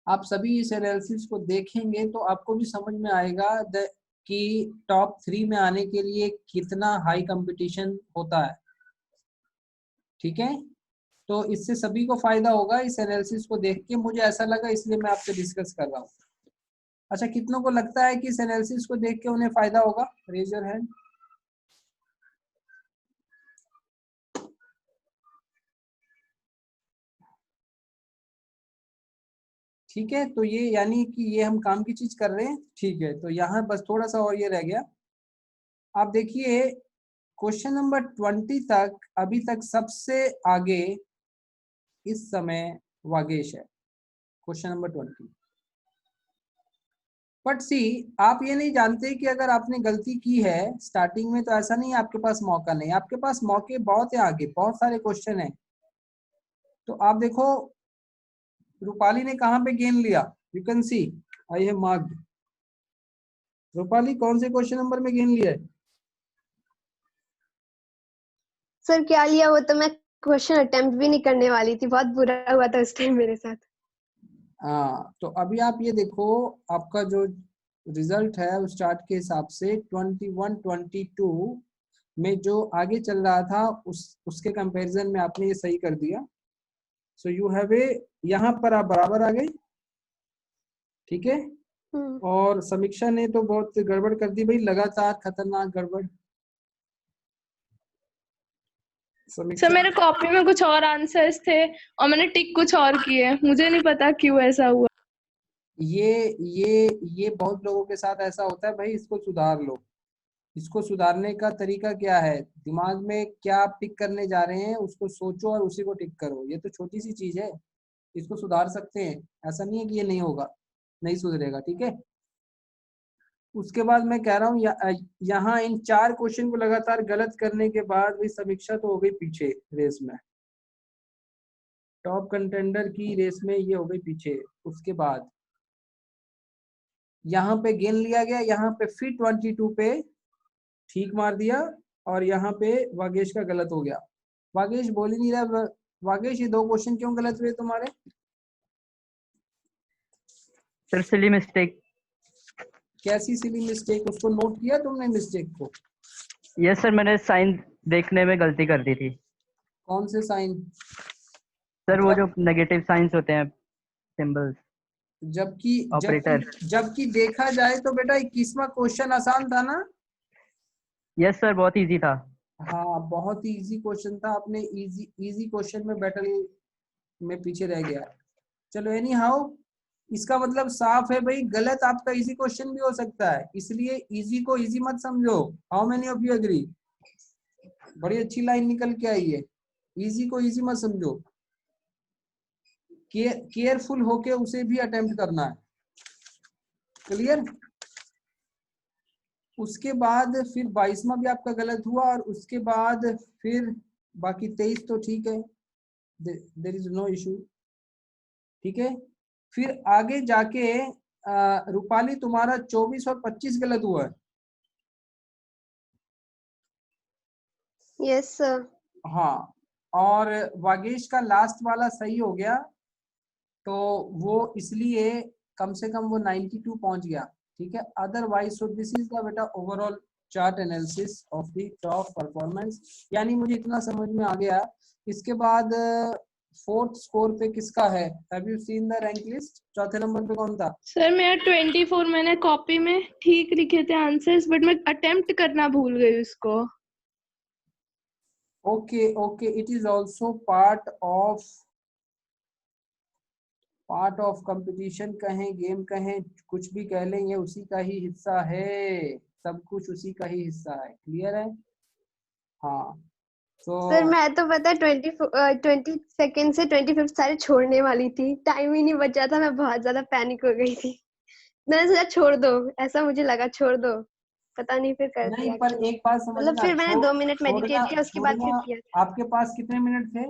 आप सभी इस एनालिसिस को देखेंगे तो आपको भी समझ में आएगा कि टॉप 3 में आने के लिए कितना हाई कंपटीशन होता है। ठीक है, तो इससे सभी को फायदा होगा इस एनालिसिस को देख के, मुझे ऐसा लगा इसलिए मैं आपसे डिस्कस कर रहा हूँ। अच्छा, कितनों को लगता है कि इस एनालिसिस को देख के उन्हें फायदा होगा? Raise your hand. ठीक है, तो ये यानी कि ये हम काम की चीज कर रहे हैं। ठीक है, तो यहाँ बस थोड़ा सा और ये रह गया। आप देखिए क्वेश्चन नंबर 20 तक अभी तक सबसे आगे इस समय वागेश है, क्वेश्चन नंबर 20। बट सी, आप ये नहीं जानते कि अगर आपने गलती की है स्टार्टिंग में तो ऐसा नहीं है आपके पास मौका नहीं, आपके पास मौके बहुत है, आगे बहुत सारे क्वेश्चन है। तो आप देखो रूपाली ने कहाँ पे गेन लिया, you can see I have marked. Rupali कौन से क्वेश्चन नंबर में गेन लिया है? सर क्या लिया, वो तो मैं क्वेश्चन अटेम्प्ट भी नहीं करने वाली थी, बहुत बुरा हुआ था उस टाइम मेरे साथ। हाँ, तो अभी आप ये देखो आपका जो रिजल्ट है उस चार्ट के हिसाब से 21 22 में जो आगे चल रहा था उसके कंपैरिजन में आपने ये सही कर दिया। सो यू हैव ए, यहाँ पर आप बराबर आ गई। ठीक है, और समीक्षा ने तो बहुत गड़बड़ कर दी भाई, लगातार खतरनाक गड़बड़। सर मेरे कॉपी में कुछ और आंसर्स थे और मैंने टिक कुछ और किए, मुझे नहीं पता क्यों ऐसा हुआ। ये बहुत लोगों के साथ ऐसा होता है भाई, इसको सुधार लो। इसको सुधारने का तरीका क्या है, दिमाग में क्या आप टिक करने जा रहे हैं उसको सोचो और उसी को टिक करो। ये तो छोटी सी चीज है, इसको सुधार सकते हैं, ऐसा नहीं है कि ये नहीं होगा, नहीं सुधरेगा। ठीक है, उसके बाद मैं कह रहा हूँ यहाँ इन 4 क्वेश्चन को लगातार गलत करने के बाद भी समीक्षा तो हो गई पीछे रेस में, टॉप कंटेंडर की रेस में ये हो गई पीछे। उसके बाद यहाँ पे गेन लिया गया, यहाँ पे फिर 22 पे ठीक मार दिया और यहाँ पे वागेश का गलत हो गया। वागेश बोल ही नहीं रहा। वागेश ये 2 क्वेश्चन क्यों गलत हुए तुम्हारे? Sir silly mistake. कैसी सिली मिस्टेक, उसको नोट किया तुमने मिस्टेक को? यस सर, मैंने साइन देखने में गलती कर दी थी। कौन से साइन? सर वो जो नेगेटिव साइंस होते हैं, सिंबल्स, जबकि देखा जाए तो बेटा 21वां क्वेश्चन आसान था ना? यस सर, बहुत इजी था। हाँ, बहुत ही इजी क्वेश्चन था, आपने इजी क्वेश्चन में बैटल में पीछे रह गया। चलो एनी हाउ, इसका मतलब साफ है भाई, गलत आपका इजी क्वेश्चन भी हो सकता है, इसलिए इजी को इजी मत समझो। How many of you agree? बड़ी अच्छी लाइन निकल के आई है, इजी को इजी मत समझो, केयरफुल होके उसे भी अटेम्प्ट करना है। क्लियर? उसके बाद फिर 22वां भी आपका गलत हुआ और उसके बाद फिर बाकी 23 तो ठीक है, देयर इज नो इशू। ठीक है, फिर आगे जाके रूपाली तुम्हारा 24 और 25 गलत हुआ है। Yes sir. हाँ, और वागेश का लास्ट वाला सही हो गया, तो वो इसलिए कम से कम वो 92 पहुंच गया। ठीक है, otherwise so this is the beta overall chart analysis of the top performance. यानी मुझे इतना समझ में आ गया। इसके बाद 4th स्कोर पे किसका है? Have you seen the rank list? चौथे नंबर पे कौन था? सर मेरा 24, मैंने कॉपी में ठीक लिखे थे आंसर्स बट मैं अटेम्प्ट करना भूल गई उसको। Okay, it is also part of competition कहें, गेम कहें, कुछ भी कह लें, ये उसी का ही हिस्सा है, सब कुछ उसी का ही हिस्सा है। क्लियर है? हाँ, तो सर मैं तो पता है 22nd से 25th सारे छोड़ने वाली थी, टाइम ही नहीं बचा था, मैं बहुत ज्यादा पैनिक हो गई थी। मैंने सोचा छोड़ दो, ऐसा मुझे लगा छोड़ दो, पता नहीं फिर कर नहीं, दिया पर क्यों। एक बात मतलब समझना, फिर मैंने 2 मिनट मेडिटेट किया, उसके बाद फिर किया। आपके पास कितने मिनट थे?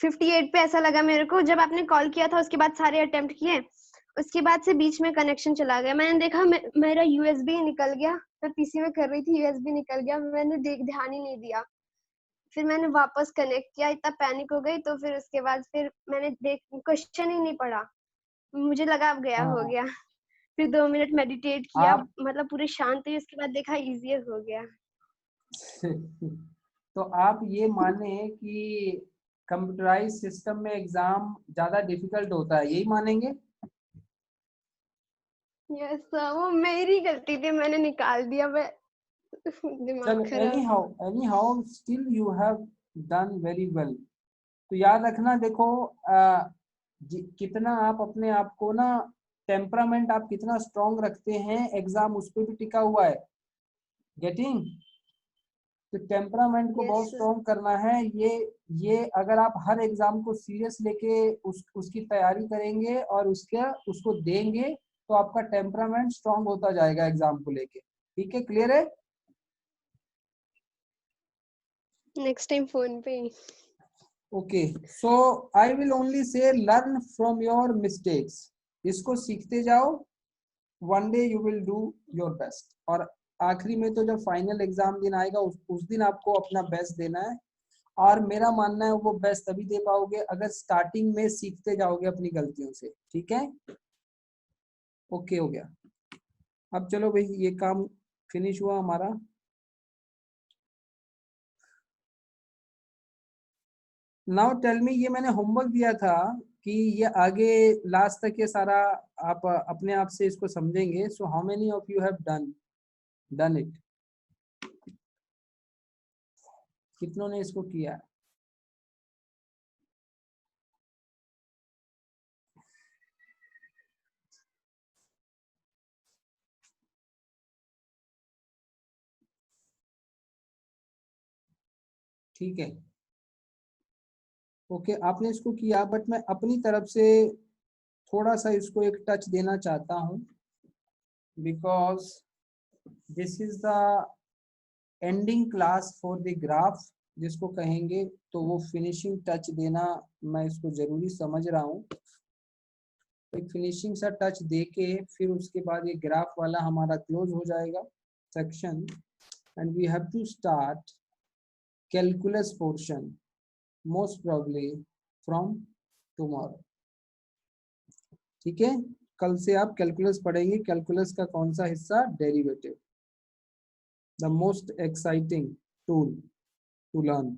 58 पे ऐसा लगा मेरे को, जब आपने कॉल किया था उसके बाद सारे अटेम्प्ट किए, उसके बाद से बीच में कनेक्शन चला गया। मैंने देखा मेरा यूएसबी निकल गया, मैं पीसी में कर रही थी, यूएसबी निकल गया, मैंने ध्यान ही नहीं दिया। फिर मैंने वापस कनेक्ट किया, इतना पैनिक हो गई। तो फिर उसके बाद फिर मैंने क्वेश्चन ही नहीं पढ़ा, मुझे लगा अब गया, हो हाँ गया। फिर 2 मिनट मेडिटेट किया, आप मतलब पूरी शांत हुई। उसके बाद देखा इजियर हो गया। तो आप ये माने कि कंप्यूटराइज सिस्टम में एग्जाम ज्यादा डिफिकल्ट होता है, यही मानेंगे? यस सर, वो मेरी गलती थी, मैंने निकाल दिया। मैं दिमाग चलो, खराब। Any how still you have done very well. तो याद रखना, देखो कितना आप अपने आप को ना, टेम्परामेंट आप कितना स्ट्रांग रखते हैं, एग्जाम उस पर भी टिका हुआ है। गेटिंग? तो टेम्परामेंट को बहुत यस सर। स्ट्रॉन्ग करना है। ये अगर आप हर एग्जाम को सीरियस लेके उसकी तैयारी करेंगे और उसको देंगे, तो आपका टेम्परामेंट स्ट्रॉन्ग होता जाएगा एग्जाम को लेके। ठीक है, क्लियर है? नेक्स्ट टाइम फोन पे। Okay, so I will only say learn from your mistakes. इसको सीखते जाओ, one day you will do your best. और आखिरी में तो जब फाइनल एग्जाम दिन आएगा, उस दिन आपको अपना बेस्ट देना है। और मेरा मानना है वो बेस्ट तभी दे पाओगे अगर स्टार्टिंग में सीखते जाओगे अपनी गलतियों से। ठीक है, ओके हो गया। अब चलो भाई, ये काम फिनिश हुआ हमारा। नाउ टेल मी, ये मैंने होमवर्क दिया था कि ये आगे लास्ट तक ये सारा आप अपने आप से इसको समझेंगे। So how many of you have done it? कितनों ने इसको किया? ठीक है, ओके, आपने इसको किया, बट मैं अपनी तरफ से थोड़ा सा इसको एक टच देना चाहता हूँ, because this is the ending class for the graph जिसको कहेंगे। तो वो फिनिशिंग टच देना मैं इसको जरूरी समझ रहा हूँ। एक फिनिशिंग सा टच देके फिर उसके बाद ये ग्राफ वाला हमारा क्लोज हो जाएगा section, and we have to start calculus portion most probably from tomorrow. ठीक है, कल से आप कैलकुलस पढ़ेंगे। कैलकुलस का कौन सा हिस्सा? Derivative, the most exciting tool to learn.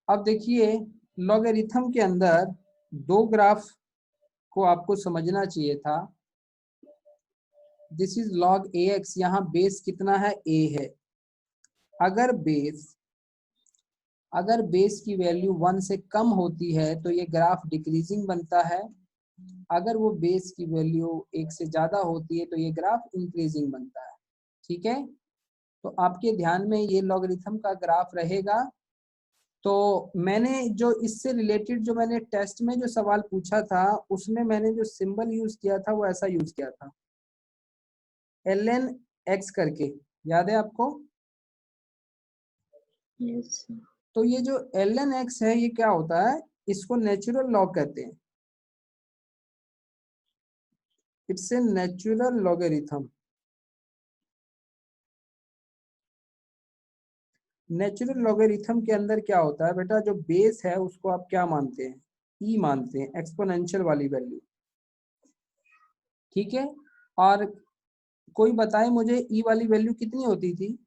अब देखिए, लॉगरिथम के अंदर दो ग्राफ को आपको समझना चाहिए था। दिस इज log ax, यहाँ बेस कितना है? a है। अगर बेस की वैल्यू 1 से कम होती है तो ये ग्राफ डिक्रीजिंग बनता है। अगर वो बेस की वैल्यू 1 से ज्यादा होती है तो ये ग्राफ इंक्रीजिंग बनता है। ठीक है, तो आपके ध्यान में ये लॉगरिथम का ग्राफ रहेगा। तो मैंने जो इससे रिलेटेड जो मैंने टेस्ट में जो सवाल पूछा था, उसमें मैंने जो सिंबल यूज किया था वो ऐसा यूज किया था, ln x करके, याद है आपको? यस तो ये जो ln x है, ये क्या होता है? इसको नेचुरल लॉग कहते हैं। It's a natural logarithm. Natural logarithm के अंदर क्या होता है बेटा? जो बेस है उसको आप क्या मानते हैं? ई मानते हैं, एक्सपोनेंशियल वाली वैल्यू। ठीक है, और कोई बताए मुझे ई वाली वैल्यू कितनी होती थी?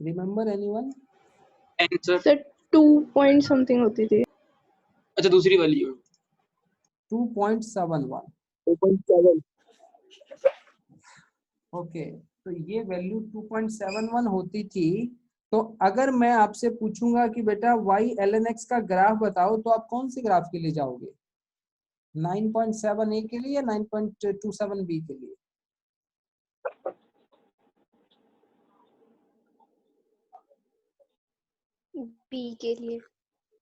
Remember anyone? Answer sir 2 point something होती थी। अच्छा, दूसरी वाली है 2.71। 2.7। ओके, तो ये वैल्यू 2.71 होती थी। तो अगर मैं आपसे पूछूंगा कि बेटा y ln x का ग्राफ बताओ, तो आप कौन से ग्राफ के लिए जाओगे? 9.7 a के लिए या 9.27 b के लिए? बी के लिए।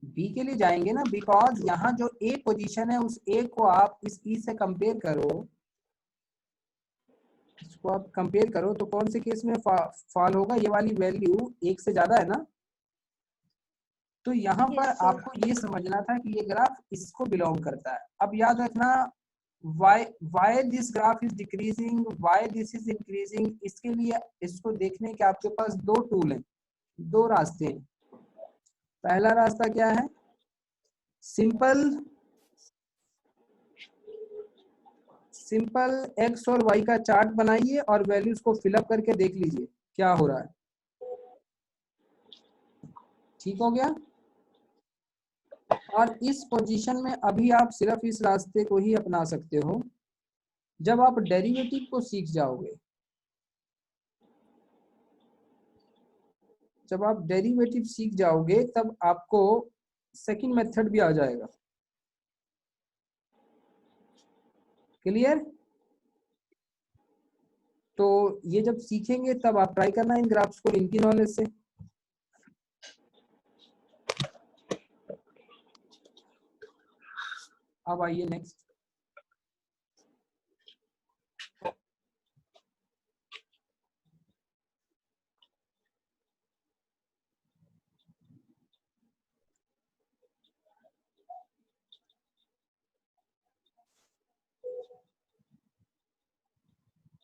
बी के लिए जाएंगे ना, बिकॉज यहाँ जो ए पोजीशन है उस ए को आप इस ई से कंपेयर करो, इसको आप कंपेयर करो, तो कौन से केस में फॉल होगा? ये वाली वैल्यू 1 से ज्यादा है ना। तो यहाँ पर यस सर। आपको ये समझना था कि ये ग्राफ इसको बिलोंग करता है। अब याद रखना, why this graph is decreasing, why this is increasing, इसके लिए इसको देखने के आपके पास दो टूल हैं, दो रास्ते हैं। पहला रास्ता क्या है, सिंपल एक्स और वाई का चार्ट बनाइए और वैल्यूज को फिलअप करके देख लीजिए क्या हो रहा है। ठीक हो गया। और इस पोजीशन में अभी आप सिर्फ इस रास्ते को ही अपना सकते हो। जब आप डेरिवेटिव को सीख जाओगे, जब आप डेरिवेटिव सीख जाओगे तब आपको सेकंड मेथड भी आ जाएगा। क्लियर? तो ये जब सीखेंगे तब आप ट्राई करना इन ग्राफ्स को इनकी नॉलेज से। अब आइए next.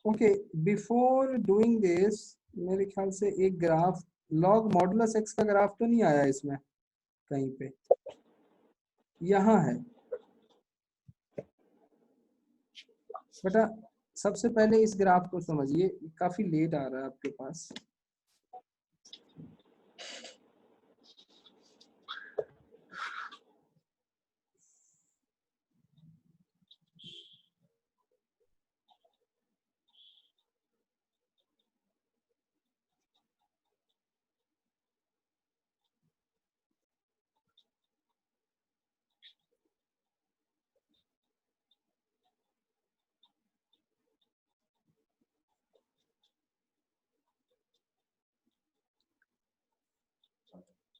Okay, before doing this मेरे ख्याल से एक ग्राफ लॉग मॉडुलस एक्स का ग्राफ तो नहीं आया इसमें कहीं पे, यहाँ है बेटा। सबसे पहले इस ग्राफ को समझिए, काफी लेट आ रहा है आपके पास।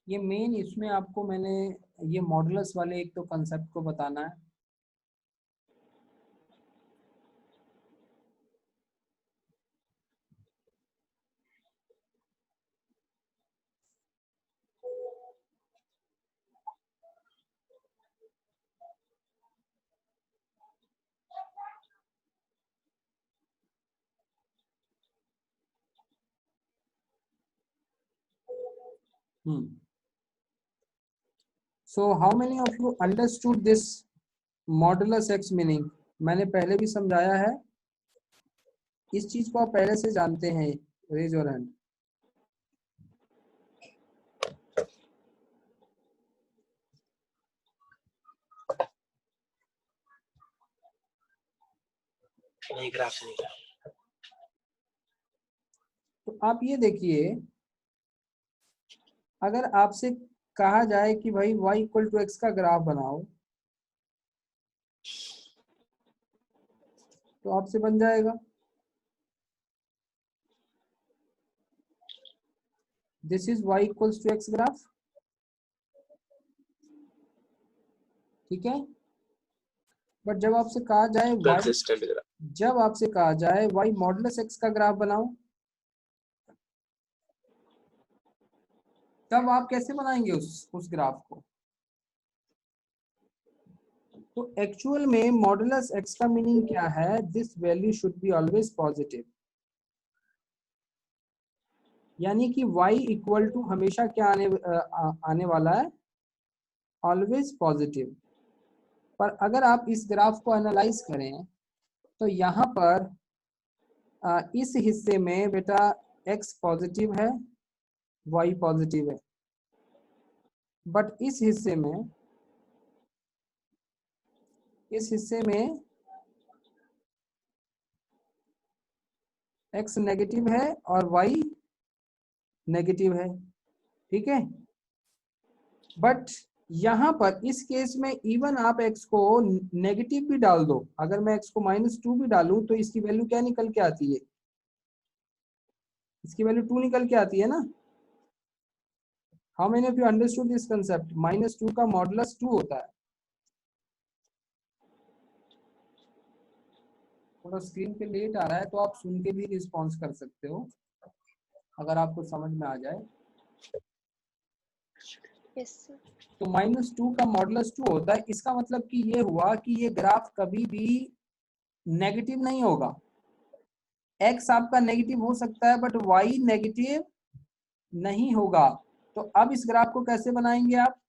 ये मेन इसमें आपको मैंने ये मॉडुलस वाले एक तो कंसेप्ट को बताना है। So how many of you understood this modulus x meaning? मैंने पहले भी समझाया है, इस चीज को आप पहले से जानते हैं। Raise your hand. नहीं, ग्राफ से नहीं। तो आप ये देखिए, अगर आपसे कहा जाए कि भाई y इक्वल टू एक्स का ग्राफ बनाओ, तो आपसे बन जाएगा। This is y equals to x graph, ठीक है। बट जब आपसे कहा जाए y मॉडुलस एक्स का ग्राफ बनाओ, तब आप कैसे बनाएंगे उस ग्राफ को? तो एक्चुअल में मॉडुलस एक्स का मीनिंग क्या है? This value should be always positive, यानी कि y इक्वल टू हमेशा क्या आने वाला है? Always positive. पर अगर आप इस ग्राफ को एनालाइज करें तो यहाँ पर इस हिस्से में बेटा x पॉजिटिव है, y पॉजिटिव है, बट इस हिस्से में x नेगेटिव है और y नेगेटिव है, ठीक है। बट यहाँ पर इस केस में इवन आप x को नेगेटिव भी डाल दो, अगर मैं x को -2 भी डालूं तो इसकी वैल्यू क्या निकल के आती है? इसकी वैल्यू 2 निकल के आती है ना। How many of you understood this concept? -2 का मॉडुलस 2 होता है। थोड़ा स्क्रीन पे लेट आ रहा है तो आप सुन के भी रिस्पॉन्स कर सकते हो अगर आपको समझ में आ जाए। Yes sir. तो -2 का मॉडुलस 2 होता है। इसका मतलब कि ये हुआ कि ये ग्राफ कभी भी नेगेटिव नहीं होगा। x आपका नेगेटिव हो सकता है बट y नेगेटिव नहीं होगा। तो अब इस ग्राफ को कैसे बनाएंगे आप?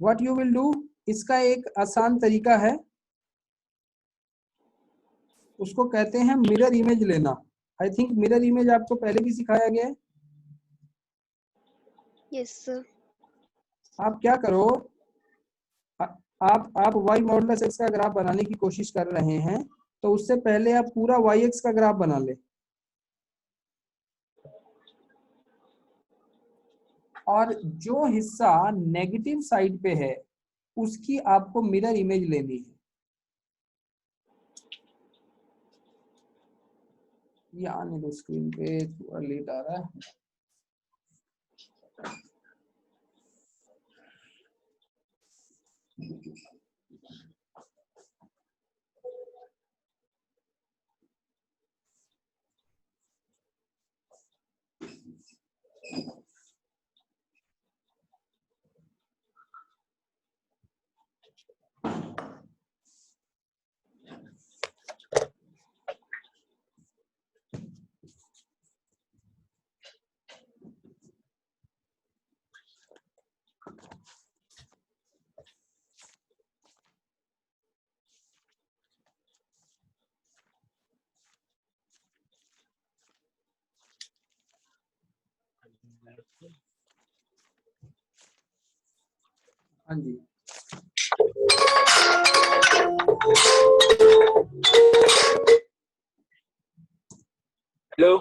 व्हाट यू विल डू, इसका एक आसान तरीका है, उसको कहते हैं मिरर इमेज लेना। आई थिंक मिरर इमेज आपको पहले भी सिखाया गया है। Yes sir. आप क्या करो, आप y मॉडुलस x का ग्राफ बनाने की कोशिश कर रहे हैं, तो उससे पहले आप पूरा yx का ग्राफ बना ले, और जो हिस्सा नेगेटिव साइड पे है उसकी आपको मिरर इमेज लेनी है। ये आने दो स्क्रीन पे, थोड़ा लेट आ रहा है। हाँ जी, हेलो।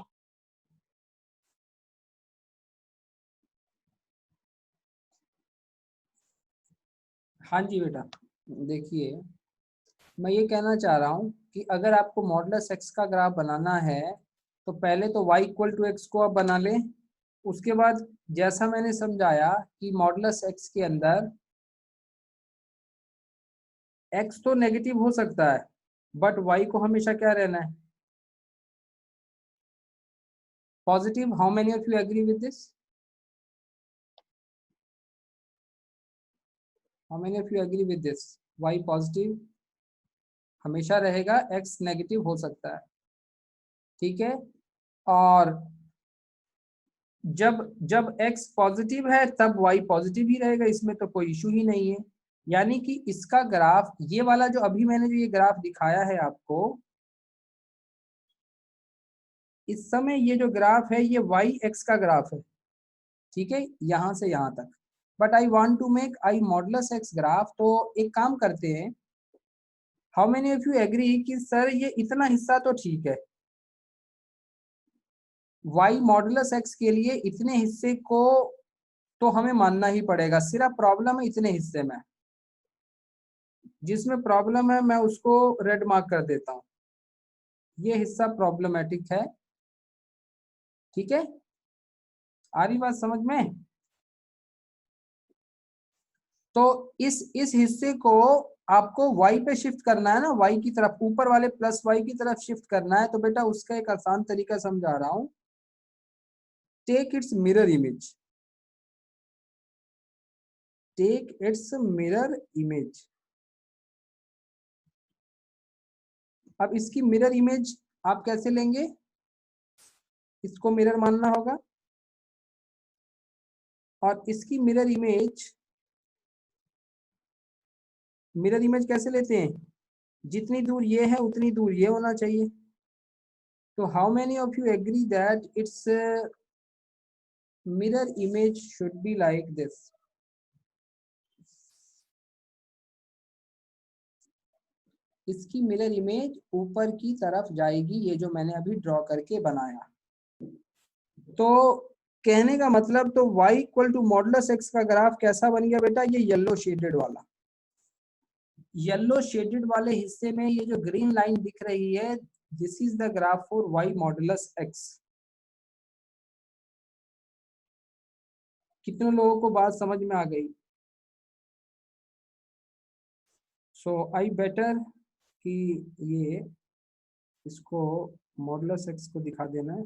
हाँ जी बेटा, देखिए मैं ये कहना चाह रहा हूँ कि अगर आपको मॉडुलस x का ग्राफ बनाना है तो पहले तो y इक्वल टू एक्स को आप बना लें। उसके बाद जैसा मैंने समझाया कि मॉडुलस x के अंदर x तो नेगेटिव हो सकता है बट y को हमेशा क्या रहना है, positive. How many of you agree with this? How many of you agree with this? y positive हमेशा रहेगा, x नेगेटिव हो सकता है, ठीक है। और जब जब x पॉजिटिव है तब y पॉजिटिव ही रहेगा, इसमें तो कोई इशू ही नहीं है। यानी कि इसका ग्राफ, ये वाला जो अभी मैंने जो ये ग्राफ दिखाया है आपको, इस समय ये जो ग्राफ है ये y x का ग्राफ है, ठीक है, यहां से यहां तक। But I want to make I modulus x graph. तो एक काम करते हैं, how many of you agree कि सर ये इतना हिस्सा तो ठीक है, y मॉडुलस x के लिए इतने हिस्से को तो हमें मानना ही पड़ेगा, सिर्फ प्रॉब्लम है इतने हिस्से में। जिसमें प्रॉब्लम है मैं उसको रेड मार्क कर देता हूं, ये हिस्सा प्रॉब्लमेटिक है, ठीक है। आ रही बात समझ में? तो इस हिस्से को आपको y पे शिफ्ट करना है ना, y की तरफ, ऊपर वाले प्लस y की तरफ शिफ्ट करना है। तो बेटा उसका एक आसान तरीका समझा रहा हूं, take its mirror image, take its mirror image. अब इसकी मिरर इमेज आप कैसे लेंगे, इसको मिरर मानना होगा, और इसकी मिरर इमेज कैसे लेते हैं, जितनी दूर ये है उतनी दूर ये होना चाहिए। तो how many of you agree that its mirror image should be like this? इसकी मिरर इमेज ऊपर की तरफ जाएगी, ये जो मैंने अभी ड्रॉ करके बनाया। तो कहने का मतलब, तो y equal to modulus x का ग्राफ कैसा बन गया बेटा, ये येलो शेडेड वाला। येलो शेडेड वाले हिस्से में ये जो ग्रीन लाइन दिख रही है, this is the graph for y modulus x। कितने लोगों को बात समझ में आ गई? सो आई बेटर कि ये इसको मॉडुलस x को दिखा देना है,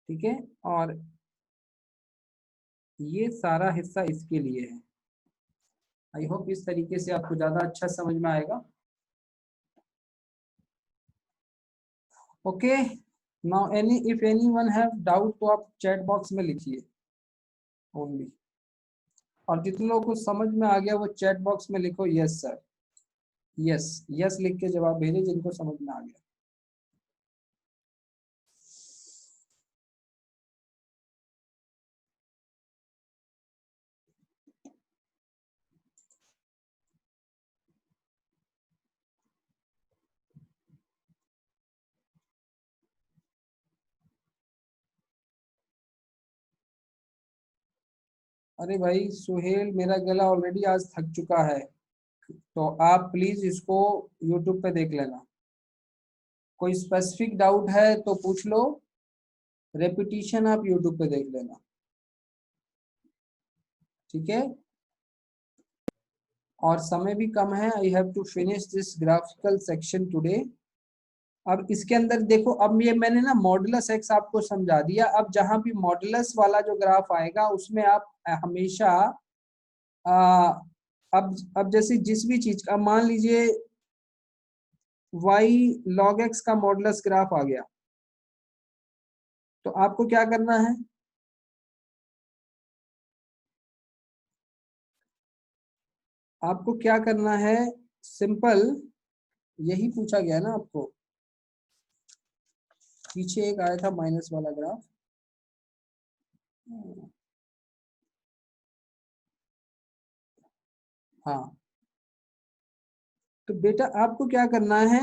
ठीक है। और ये सारा हिस्सा इसके लिए है। आई होप इस तरीके से आपको ज्यादा अच्छा समझ में आएगा। Okay, now if anyone have doubt तो आप चैट बॉक्स में लिखिए ओनली, और जितने लोगों को समझ में आ गया वो चैट बॉक्स में लिखो यस सर, यस यस लिख के जवाब भेजो जिनको समझ में आ गया। अरे भाई सुहेल, मेरा गला ऑलरेडी आज थक चुका है, तो आप प्लीज इसको यूट्यूब पे देख लेना। कोई स्पेसिफिक डाउट है तो पूछ लो, रेपिटेशन आप यूट्यूब पे देख लेना, ठीक है। और समय भी कम है, I have to finish this graphical section today. अब इसके अंदर देखो, अब ये मैंने ना मॉडुलस एक्स आपको समझा दिया। अब जहां भी मॉडुलस वाला जो ग्राफ आएगा उसमें आप हमेशा आ, अब जैसे जिस भी चीज का, मान लीजिए y log x का मॉडुलस ग्राफ आ गया, तो आपको क्या करना है, आपको क्या करना है, सिंपल यही पूछा गया ना आपको, पीछे एक आया था माइनस वाला ग्राफ, हाँ। तो बेटा आपको क्या करना है,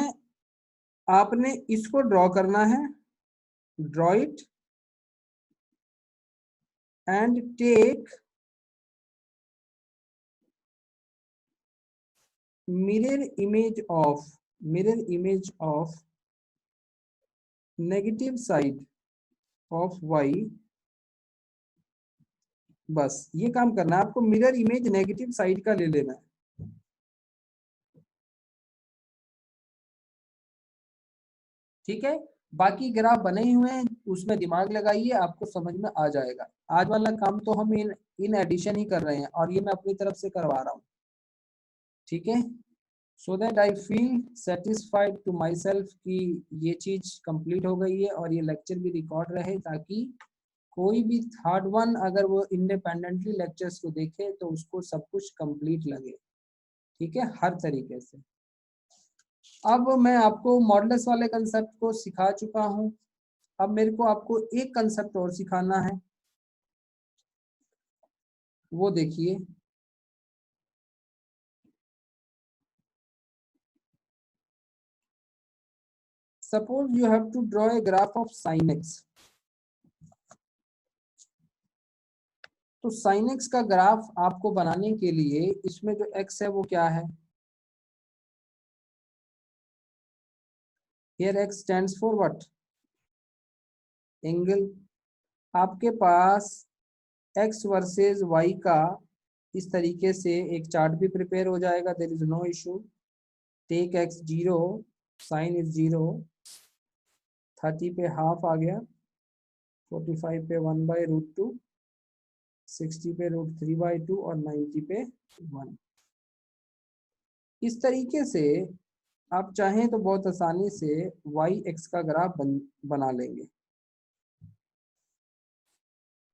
आपने इसको ड्रॉ करना है, draw it and take mirror image of negative side of y। बस ये काम करना है आपको, मिरर इमेज नेगेटिव साइड का ले लेना है, ठीक है। बाकी ग्राफ बने ही हुए हैं, उसमें दिमाग लगाइए, आपको समझ में आ जाएगा। आज वाला काम तो हम इन एडिशन ही कर रहे हैं, और ये मैं अपनी तरफ से करवा रहा हूँ, ठीक है। So that I feel satisfied to my self कि ये चीज कंप्लीट हो गई है, और ये लेक्चर भी रिकॉर्ड रहे, ताकि कोई भी थर्ड वन अगर वो इंडिपेंडेंटली लेक्चर्स को देखे तो उसको सब कुछ कंप्लीट लगे, ठीक है, हर तरीके से। अब मैं आपको मॉडुलस वाले कंसेप्ट को सिखा चुका हूं, अब मेरे को आपको एक कंसेप्ट और सिखाना है, वो देखिए। Suppose you have to draw a graph of sine x. तो साइन एक्स का ग्राफ आपको बनाने के लिए इसमें जो एक्स है वो क्या है, here x stands for what, angle. आपके पास एक्स वर्सेस वाई का इस तरीके से एक चार्ट भी प्रिपेयर हो जाएगा, there is no issue. Take x 0, sine is 0, 30 पे हाफ आ गया, 45 पे 1/√2, 60 पे √3/2 और 90 पे 1। इस तरीके से आप चाहें तो बहुत आसानी से वाई एक्स का ग्राफ बना लेंगे।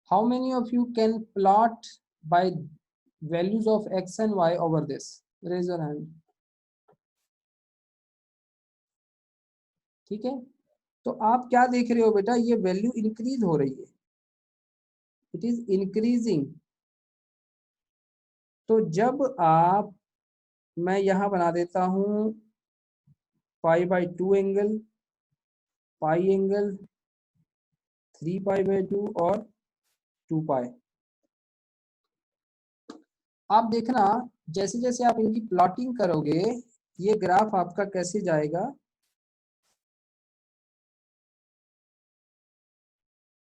How many of you can plot by values of x and y over this, raise your hand, ठीक है। तो आप क्या देख रहे हो बेटा, ये वैल्यू इंक्रीज हो रही है, इट इज इंक्रीजिंग। तो जब आप, मैं यहां बना देता हूं π/2 एंगल, पाई एंगल, 3π/2 और 2π। आप देखना जैसे जैसे आप इनकी प्लॉटिंग करोगे ये ग्राफ आपका कैसे जाएगा,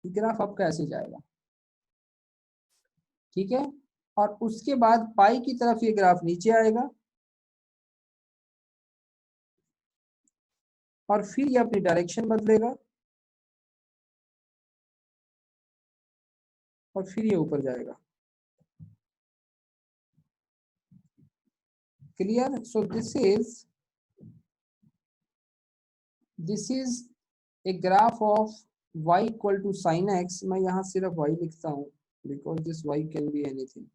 ये ग्राफ आपका ऐसे जाएगा, ठीक है। और उसके बाद पाई की तरफ ये ग्राफ नीचे आएगा, और फिर ये अपनी डायरेक्शन बदलेगा, और फिर ये ऊपर जाएगा। Clear? So this is a graph of y equal to sine x। मैं यहाँ सिर्फ y लिखता हूँ because this y can be anything.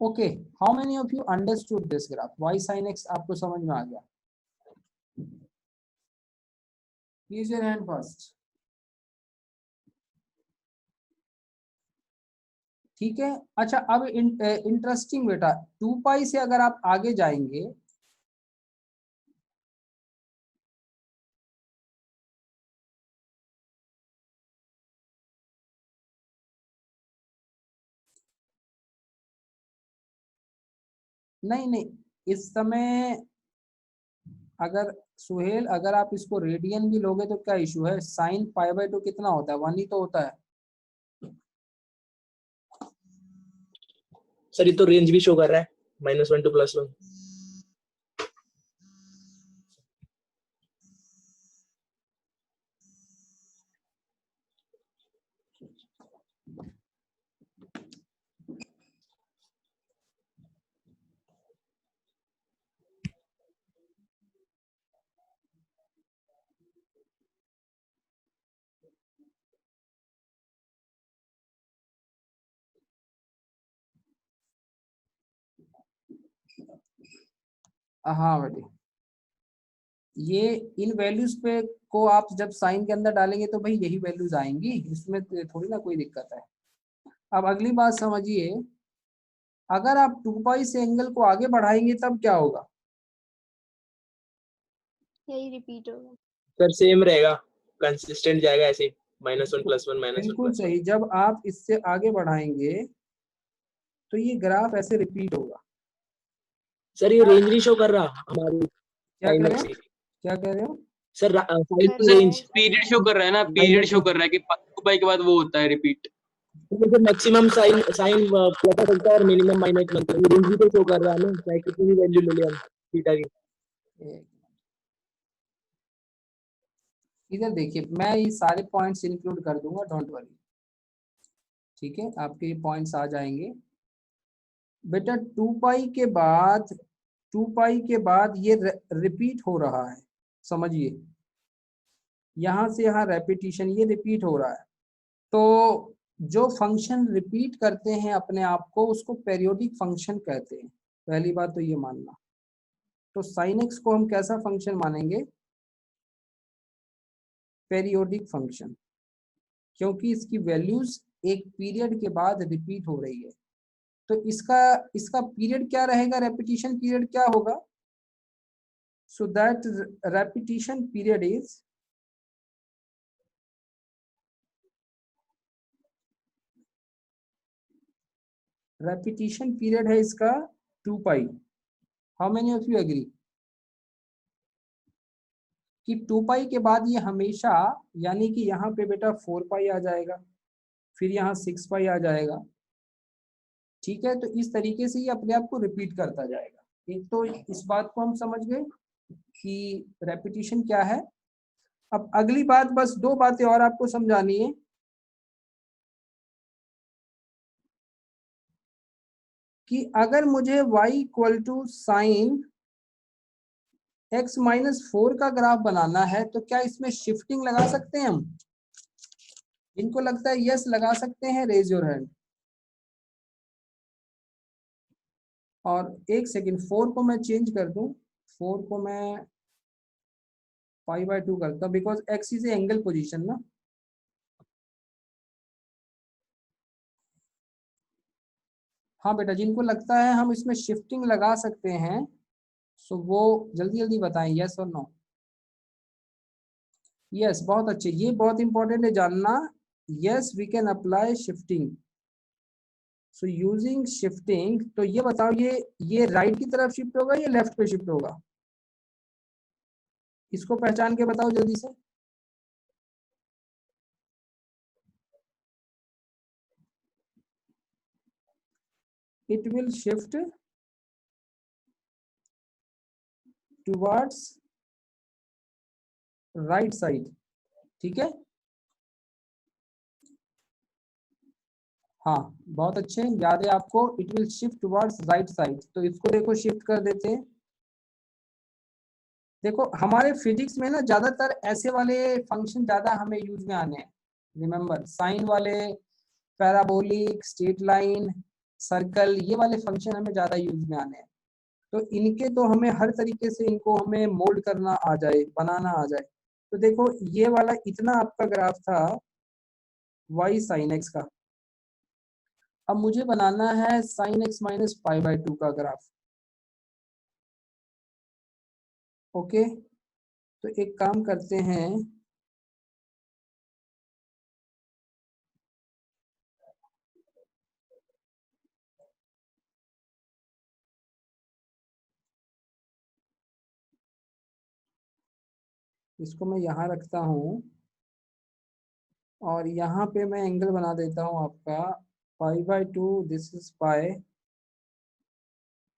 Okay, how many of you understood this graph? y sin x आपको समझ में आ गया? Raise your hand first. ठीक है। अच्छा, अब इंटरेस्टिंग बेटा, 2 पाई से अगर आप आगे जाएंगे नहीं, इस समय अगर सुहेल अगर आप इसको रेडियन भी लोगे तो क्या इशू है? साइन π/2 कितना होता है? 1 ही तो होता है। सर ये तो रेंज भी शो कर रहा है -1 to +1। हाँ बेटे, ये इन वैल्यूज पे को आप जब साइन के अंदर डालेंगे तो भाई यही वैल्यूज आएंगी, इसमें थोड़ी ना कोई दिक्कत है। अब अगली बात समझिए, अगर आप 2 पाई से एंगल को आगे बढ़ाएंगे तब क्या होगा? यही रिपीट होगा। सर सेम रहेगा, कंसिस्टेंट जाएगा ऐसे -1 +1 -1 बिल्कुल +1। सही। जब आप इससे आगे बढ़ाएंगे तो ये ग्राफ ऐसे रिपीट होगा। सर ये रेंज नहीं शो कर रहा हमारी क्या कह sin रहे x हो? की। क्या कह रहे हो? सर साइड कर की रहा रेंज है। पीरियड शो कर रहा है ना, पीरियड शो कर रहा है कि 2 पाई के बाद वो होता है repeat. Maximum sine sine plus होता है और मिनिमम -1 बनता है। रेंज भी तो शो कर रहा है ना, चाहे कितनी भी वैल्यू ले ले हम थीटा की। इधर देखिए, मैं ये सारे पॉइंट्स इंक्लूड कर दूंगा, डोंट वरी। ठीक है, आपके ये पॉइंट्स आ जाएंगे बेटा। 2 पाई के बाद ये रिपीट हो रहा है, समझिए। यहाँ से यहाँ रेपिटेशन, ये रिपीट हो रहा है। तो जो फंक्शन रिपीट करते हैं अपने आप को, उसको पेरियोडिक फंक्शन कहते हैं। पहली बात तो ये मानना। तो साइन एक्स को हम कैसा फंक्शन मानेंगे? पेरियोडिक फंक्शन, क्योंकि इसकी वैल्यूज एक पीरियड के बाद रिपीट हो रही है। तो इसका पीरियड क्या रहेगा? रेपिटेशन पीरियड क्या होगा? So that repetition period is repetition period है इसका 2 pi. How many of you agree कि 2 पाई के बाद ये हमेशा, यानी कि यहाँ पे बेटा 4 पाई आ जाएगा, फिर यहाँ 6 पाई आ जाएगा। ठीक है, तो इस तरीके से ये अपने आप को रिपीट करता जाएगा। एक तो इस बात को हम समझ गए कि रेपिटेशन क्या है। अब अगली बात, बस 2 बातें और आपको समझानी है कि अगर मुझे y equal to sign x-4 का ग्राफ बनाना है तो क्या इसमें शिफ्टिंग लगा सकते हैं हम? इनको लगता है यस लगा सकते हैं, रेज योर हैंड। और एक सेकंड, 4 को मैं चेंज कर दूं, 4 को मैं π/2 करता हूं because x is angle position ना। हाँ बेटा, जिनको लगता है हम इसमें शिफ्टिंग लगा सकते हैं सो वो जल्दी जल्दी बताएं यस और नो। यस, बहुत अच्छे, ये बहुत इंपॉर्टेंट है जानना। Yes, we can apply shifting. So using shifting, तो ये बताओ, ये राइट की तरफ शिफ्ट होगा या लेफ्ट पे शिफ्ट होगा? इसको पहचान के बताओ जल्दी से। it will shift towards right side। ठीक है, हाँ बहुत अच्छे, याद है आपको, it will shift towards right side. तो इसको देखो शिफ्ट कर देते हैं। देखो हमारे फिजिक्स में ना ज्यादातर ऐसे वाले फंक्शन ज्यादा हमें यूज में आने हैं। रिमेम्बर, साइन वाले, पैराबोलिक, स्ट्रेट लाइन, सर्कल, ये वाले फंक्शन हमें ज्यादा यूज में आने हैं। तो इनके तो हमें हर तरीके से इनको हमें मोल्ड करना आ जाए, बनाना आ जाए। तो देखो ये वाला इतना आपका ग्राफ था y sin x का, अब मुझे बनाना है sin x minus pi by 2 का ग्राफ। ओके, तो एक काम करते हैं, इसको मैं यहाँ रखता हूँ और यहाँ पे मैं एंगल बना देता हूँ आपका pi by 2, this is pi,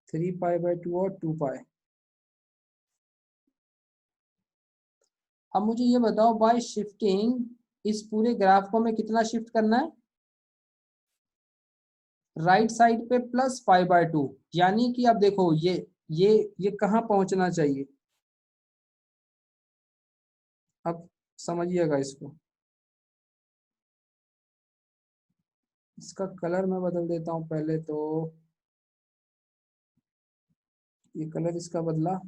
3 pi by 2 और 2 पाई। अब मुझे ये बताओ, बाय शिफ्टिंग इस पूरे ग्राफ को हमें कितना शिफ्ट करना है? राइट साइड पे प्लस पाई बाई 2, यानी कि अब देखो ये कहाँ पहुंचना चाहिए? अब समझिएगा इसको, इसका कलर मैं बदल देता हूँ पहले तो, ये कलर इसका बदला।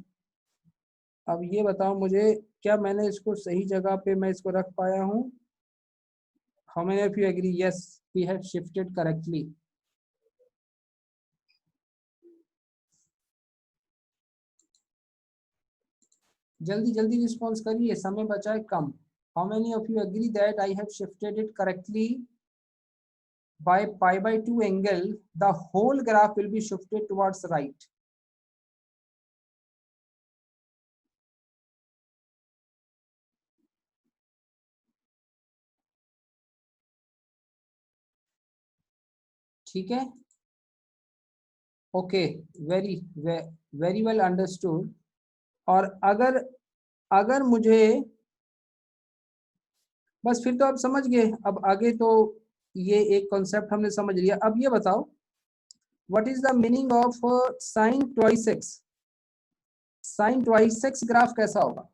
अब ये बताओ मुझे, क्या मैंने इसको सही जगह पे मैं इसको रख पाया हूँ? How many of you agree? Yes, we have shifted correctly. जल्दी जल्दी रिस्पॉन्स करिए, समय बचा है कम। How many of you agree that I have shifted it correctly? By pi by 2 angle, the whole graph will be shifted towards right. ठीक है, okay, very well understood. और अगर मुझे, बस फिर तो आप समझ गए। अब आगे तो ये एक कॉन्सेप्ट हमने समझ लिया। अब ये बताओ, what is the meaning of sine twice x? Sine twice x graph कैसा होगा?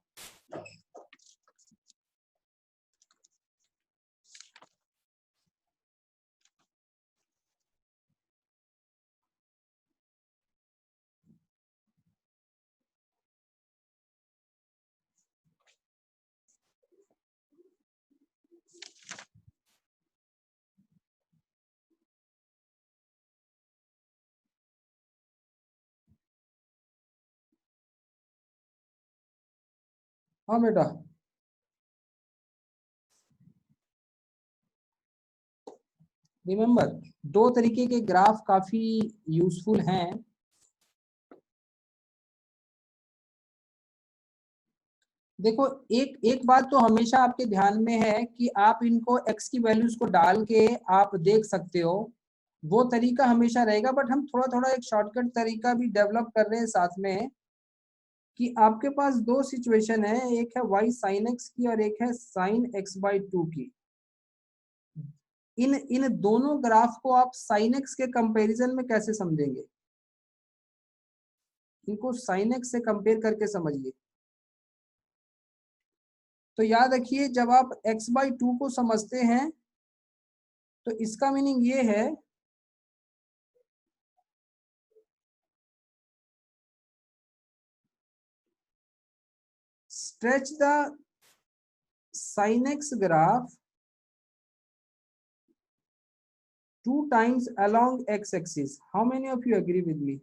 हाँ बेटा, रिमेम्बर, दो तरीके के ग्राफ काफी यूजफुल हैं। देखो एक बात तो हमेशा आपके ध्यान में है कि आप इनको x की वैल्यूज को डाल के आप देख सकते हो, वो तरीका हमेशा रहेगा। बट हम थोड़ा थोड़ा एक शॉर्टकट तरीका भी डेवलप कर रहे हैं साथ में, कि आपके पास दो सिचुएशन है, एक है y sin x की और एक है sin x by 2 की। इन दोनों ग्राफ को आप sin x के कंपैरिजन में कैसे समझेंगे? इनको sin x से कंपेयर करके समझिए। तो याद रखिए, जब आप x by 2 को समझते हैं तो इसका मीनिंग ये है stretch the sin x graph 2 times along x axis. How many of you agree with me?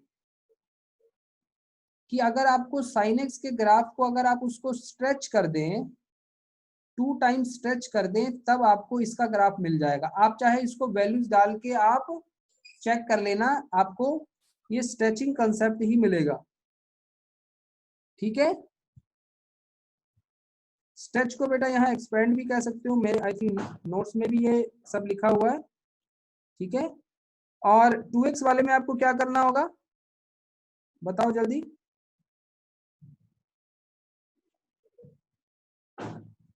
कि अगर आपको sin x के ग्राफ को अगर आप उसको स्ट्रेच कर दें, 2 टाइम्स स्ट्रेच कर दें, तब आपको इसका ग्राफ मिल जाएगा। आप चाहे इसको वैल्यूज डाल के आप चेक कर लेना, आपको ये स्ट्रेचिंग कंसेप्ट ही मिलेगा। ठीक है, स्ट्रेच को बेटा यहाँ एक्सपेंड भी कह सकते हो, मेरे आई थिंक नोट्स में भी ये सब लिखा हुआ है। ठीक है, और 2x वाले में आपको क्या करना होगा, बताओ जल्दी।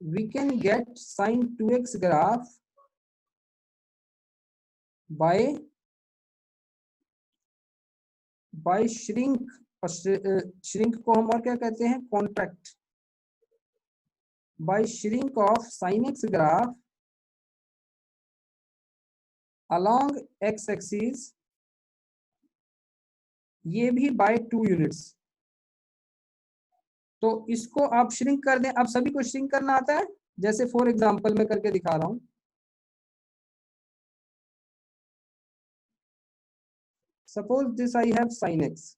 We can get sin 2x graph by shrink, shrink को हम और क्या कहते हैं, contract, by shrink of sin x graph along x axis, ये भी by 2 यूनिट्स। तो इसको आप श्रिंक कर दें। अब सभी को श्रिंक करना आता है, जैसे फॉर एग्जांपल मैं करके दिखा रहा हूं। Suppose this I have sin x,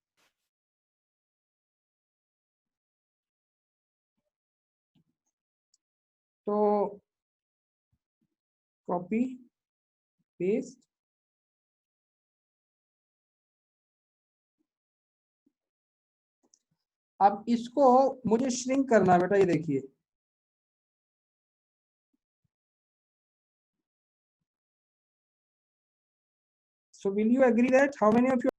तो कॉपी पेस्ट, अब इसको मुझे श्रिंक करना है बेटा, ये देखिए so will you agree that how many of you